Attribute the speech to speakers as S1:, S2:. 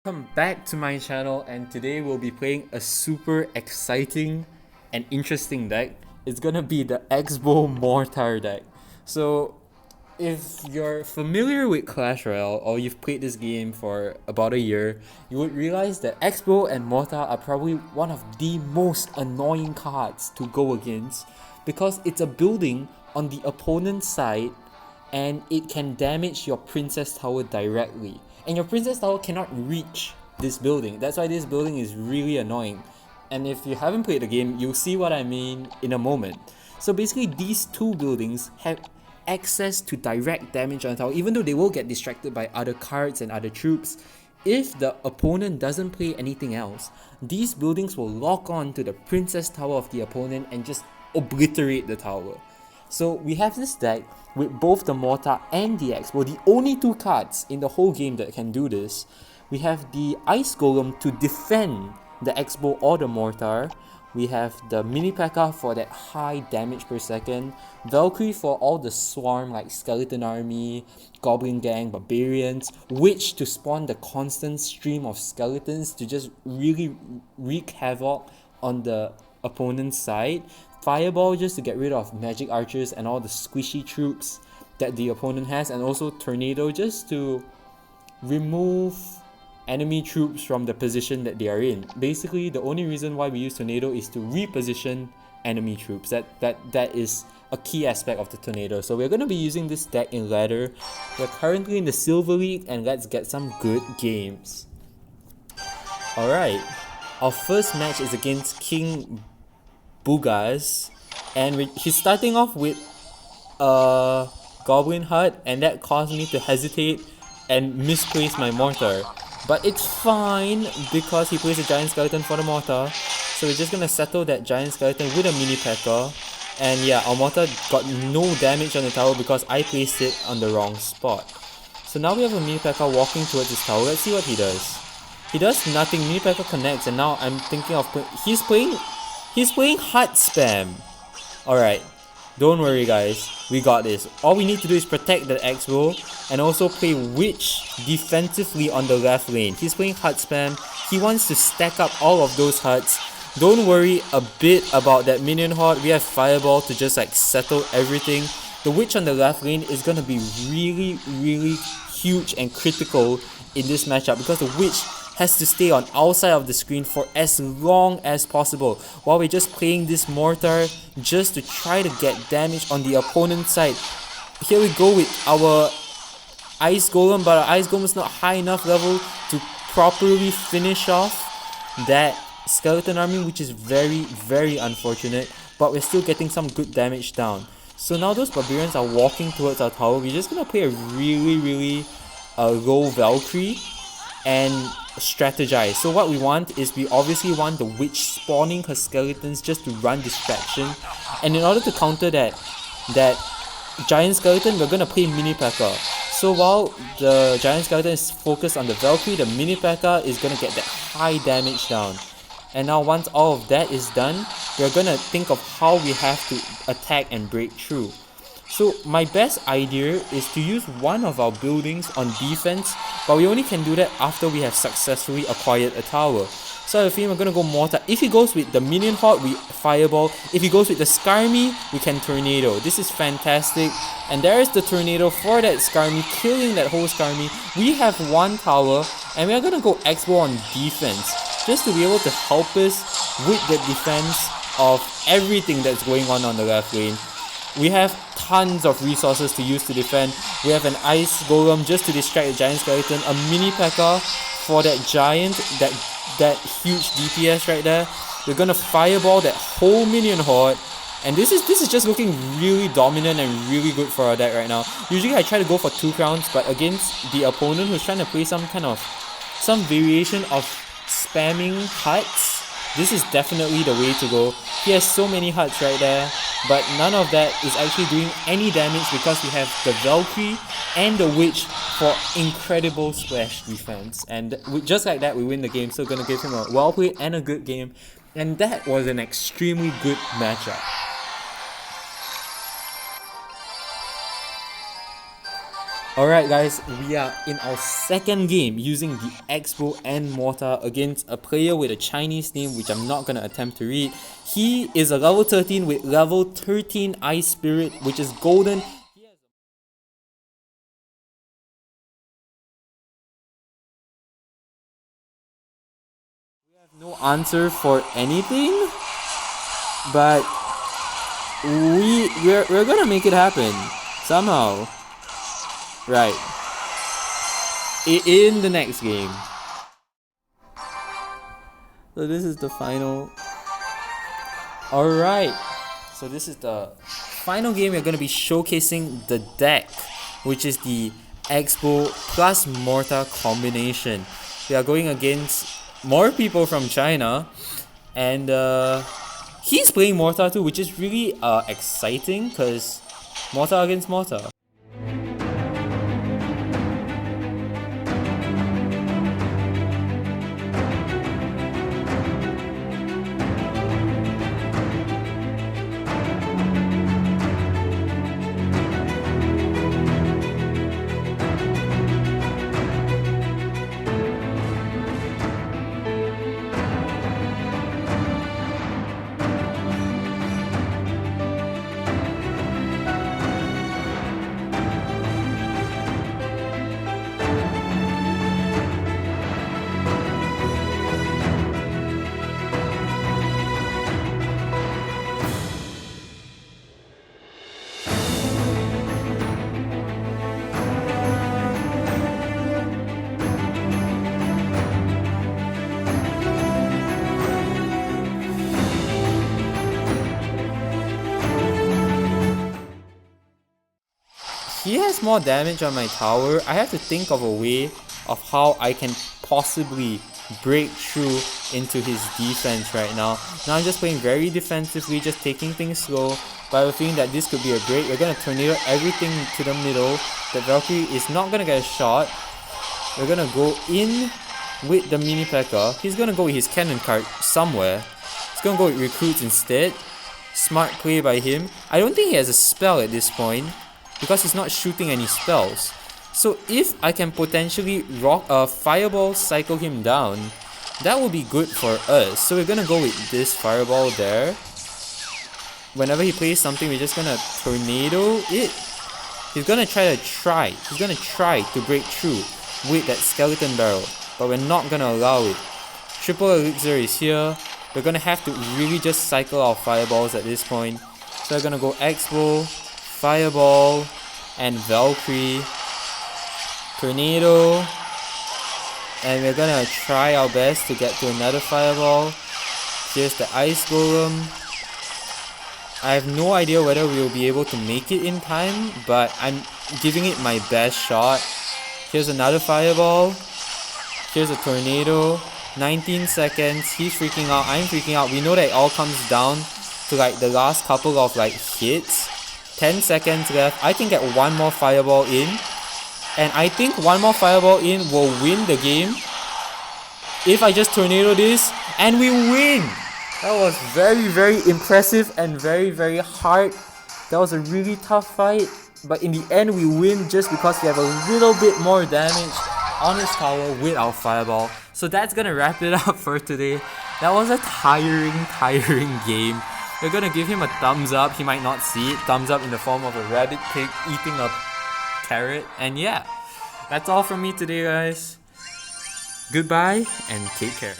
S1: Welcome back to my channel, and today we'll be playing a super exciting and interesting deck. It's gonna be the X-Bow+Mortar deck. So if you're familiar with Clash Royale or you've played this game for about a year, you would realize that X-Bow and Mortar are probably one of the most annoying cards to go against because it's a building on the opponent's side and it can damage your princess tower directly. And your princess tower cannot reach this building. That's why this building is really annoying. And if you haven't played the game, you'll see what I mean in a moment. So basically, these two buildings have access to direct damage on the tower, even though they will get distracted by other cards and other troops. If the opponent doesn't play anything else, these buildings will lock on to the princess tower of the opponent and just obliterate the tower. So we have this deck with both the Mortar and the X-Bow, the only two cards in the whole game that can do this. We have the Ice Golem to defend the X-Bow or the Mortar. We have the Mini P.E.K.K.A for that high damage per second, Valkyrie for all the swarm like Skeleton Army, Goblin Gang, Barbarians, Witch to spawn the constant stream of skeletons to just really wreak havoc on the opponent's side, Fireball just to get rid of magic archers and all the squishy troops that the opponent has, and also Tornado just to remove enemy troops from the position that they are in. Basically, the only reason why we use Tornado is to reposition enemy troops. That is a key aspect of the Tornado. So we're going to be using this deck in ladder. We're currently in the Silver League, and let's get some good games. Alright, our first match is against King Bugas, and he's starting off with a Goblin Hut, and that caused me to hesitate and misplace my Mortar. But it's fine because he plays a Giant Skeleton for the Mortar, so we're just gonna settle that Giant Skeleton with a Mini P.E.K.K.A. And yeah, our Mortar got no damage on the tower because I placed it on the wrong spot. So now we have a Mini P.E.K.K.A walking towards his tower. Let's see what he does. He does nothing. Mini P.E.K.K.A connects, and now I'm thinking of he's playing hut spam. Alright, don't worry guys, we got this. All we need to do is protect the X-Bow and also play Witch defensively on the left lane. He's playing hut spam. He wants to stack up all of those huts. Don't worry a bit about that minion horde. We have Fireball to just like settle everything. The Witch on the left lane is gonna be really huge and critical in this matchup because the Witch has to stay on outside of the screen for as long as possible while we're just playing this Mortar just to try to get damage on the opponent's side. Here we go with our Ice Golem, but our Ice Golem is not high enough level to properly finish off that Skeleton Army, which is very unfortunate, but we're still getting some good damage down. So now those Barbarians are walking towards our tower. We're just gonna play a really low Valkyrie and strategize. So what we want is, we obviously want the Witch spawning her skeletons just to run distraction, and in order to counter that Giant Skeleton, we're gonna play Mini P.E.K.K.A. So while the Giant Skeleton is focused on the Valkyrie, the Mini P.E.K.K.A is gonna get that high damage down. And now once all of that is done, we're gonna think of how we have to attack and break through. So my best idea is to use one of our buildings on defense, but we only can do that after we have successfully acquired a tower. So I feel we're gonna go Mortar. If he goes with the Minion Horde, we Fireball. If he goes with the Skarmy, we can Tornado. This is fantastic. And there is the Tornado for that Skarmy, killing that whole Skarmy. We have one tower, and we are gonna go X-Bow on defense, just to be able to help us with the defense of everything that's going on the left lane. We have tons of resources to use to defend. We have an Ice Golem just to distract the Giant Skeleton, a Mini P.E.K.K.A for that Giant, that huge DPS right there. We're gonna Fireball that whole Minion Horde, and this is just looking really dominant and really good for our deck right now. Usually I try to go for 2 crowns, but against the opponent who's trying to play some variation of spamming huts, this is definitely the way to go. He has so many huts right there, but none of that is actually doing any damage because we have the Valkyrie and the Witch for incredible splash defense. And just like that, we win the game. So gonna give him a well played and a good game. And that was an extremely good matchup. Alright guys, we are in our second game using the X-Bow+Mortar against a player with a Chinese name which I'm not gonna attempt to read. He is a level 13 with level 13 Ice Spirit, which is golden. We have no answer for anything, but we're gonna make it happen somehow. Right. In the next game. So this is the final. Alright. So this is the final game. We're going to be showcasing the deck, which is the X-Bow+Mortar combination. We are going against more people from China. And he's playing Mortar too, which is really exciting because Mortar against Mortar. He has more damage on my tower. I have to think of a way of how I can possibly break through into his defense right now. Now I'm just playing very defensively, just taking things slow. But I have a feeling that this could be a break. We're going to tornado everything to the middle. The Valkyrie is not going to get a shot. We're going to go in with the mini P.E.K.K.A. He's going to go with his cannon card somewhere. He's going to go with recruits instead. Smart play by him. I don't think he has a spell at this point, because he's not shooting any spells. So if I can potentially rock a fireball, cycle him down, that will be good for us. So we're gonna go with this fireball there. Whenever he plays something, we're just gonna tornado it. He's gonna try to break through with that skeleton barrel, but we're not gonna allow it. Triple elixir is here. We're gonna have to really just cycle our fireballs at this point. So we're gonna go X-Bow, Fireball, and Valkyrie, Tornado, and we're gonna try our best to get to another Fireball. Here's the Ice Golem. I have no idea whether we will be able to make it in time, but I'm giving it my best shot. Here's another Fireball. Here's a Tornado. 19 seconds. He's freaking out. I'm freaking out. We know that it all comes down to like the last couple of like hits. 10 seconds left. I can get one more fireball in, and I think one more fireball in will win the game if I just tornado this and we win. That was very impressive and very hard. That was a really tough fight, but in the end we win just because we have a little bit more damage on his tower with our fireball. So that's gonna wrap it up for today. That was a tiring game. We're gonna give him a thumbs up. He might not see it. Thumbs up in the form of a rabbit pig eating a carrot. And yeah, that's all from me today, guys. Goodbye and take care.